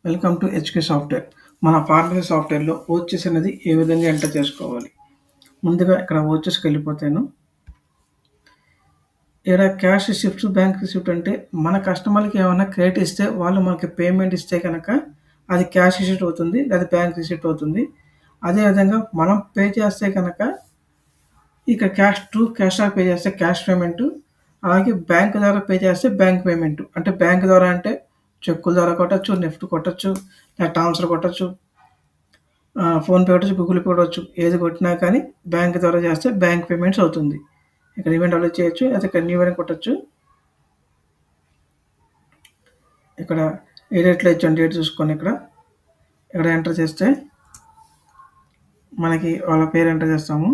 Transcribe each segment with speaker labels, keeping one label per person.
Speaker 1: Welcome to HK software. మన pharmacy సాఫ్ట్‌వేర్‌లో ఓచెస్ అనేది ఏ విధంగా ఎంటర్ చేసుకోవాలి. ముందుగా ఇక్కడ ఓచెస్‌కెళ్ళిపోతాను. ఇక్కడ క్యాష్ రిసిప్ట్స్, బ్యాంక్ రిసిప్ట్ అంటే మన కస్టమర్‌లకి ఏమన్నా క్రెడిట్ ఇస్తే వాళ్ళు మనకి పేమెంట్ ఇస్తే గనక అది క్యాష్ రిసిప్ట్ అవుతుంది. లేదా బ్యాంక్ రిసిప్ట్ అవుతుంది. అదే విధంగా మనం పే చేస్తే గనక ఇక క్యాష్ పే చేస్తే క్యాష్ పేమెంటు. అలాగే బ్యాంక్ ద్వారా పే చేస్తే బ్యాంక్ పేమెంటు. అంటే బ్యాంక్ ద్వారా అంటే చెక్కుల ద్వారా కొట్టొచ్చు, నెఫ్ట్ కొట్టొచ్చు, లేదా ట్రాన్స్‌ఫర్ కొట్టొచ్చు. ఫోన్‌పే కొట్టొచ్చు, గూగుల్ పే కొట్టొచ్చు. ఏది కొట్టినా కానీ బ్యాంక్ ద్వారా చేస్తే బ్యాంక్ పేమెంట్స్ అవుతుంది. ఇక్కడ ఈవెంట్ డెవలప్ చేయొచ్చు. అయితే ఇక్కడ న్యూ ఈవెంట్ కొట్టొచ్చు. ఇక్కడ ఏ డేట్‌లో ఇచ్చాం డేట్ చూసుకొని ఇక్కడ ఎంటర్ చేస్తే మనకి వాళ్ళ పేరు ఎంటర్ చేస్తాము.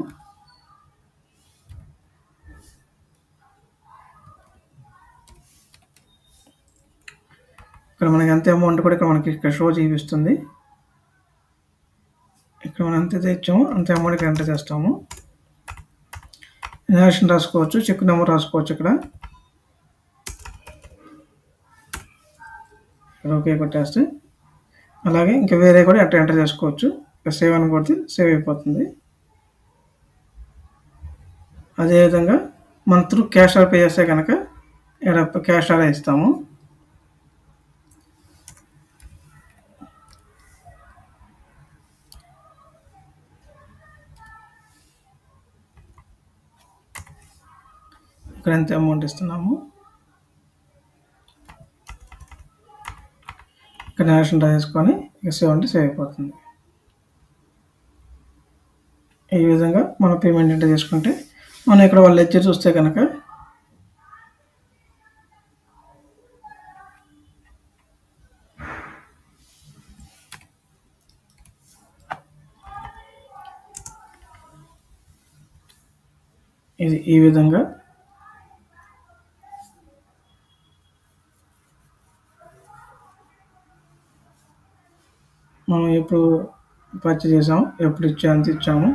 Speaker 1: ఇక్కడ మనకి ఎంత అమౌంట్ కూడా ఇక్కడ షో చూపిస్తుంది. ఇక్కడ మనం ఎంత ఇచ్చామో అంత అమౌంట్ ఇక్కడ ఎంటర్ చేస్తాము. ఇన్వాయిస్ రాసుకోవచ్చు, చెక్ నెంబర్ రాసుకోవచ్చు. ఇక్కడ ఓకే కొట్టేస్తే అలాగే ఇంకా వేరే కూడా ఎంటర్ చేసుకోవచ్చు. ఇక్కడ సేవ్ అని కొడితే సేవ్ అయిపోతుంది. అదేవిధంగా మన త్రూ క్యాష్ ఆర్ పే చేస్తే కనుక ఇక్కడ క్యాష్ ఆర్ ఇస్తాము. ఇక్కడ ఎంత అమౌంట్ ఇస్తున్నాము. ఇక్కడ నేషన్ రాసుకొని ఇక సేవ్ అంటే సేవ్ అయిపోతుంది. ఈ విధంగా మనం పేమెంట్ ఎంటర్ చేసుకుంటే మనం ఇక్కడ వాళ్ళ లెడ్జర్ చూస్తే కనుక ఇది ఈ విధంగా మనం ఎప్పుడు పర్చేజ్ చేసాము, ఎప్పుడు ఎంత ఇచ్చాము,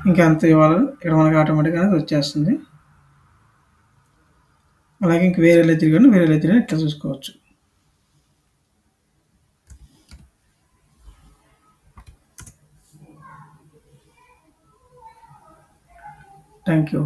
Speaker 1: ఇంకా ఎంత ఇవ్వాలి ఇక్కడ మనకి ఆటోమేటిక్గా అనేది వచ్చేస్తుంది. అలాగే ఇంక వేరే లెడ్జర్ కానీ వేరే లెడ్జర్ ఇట్లా చూసుకోవచ్చు. Thank you.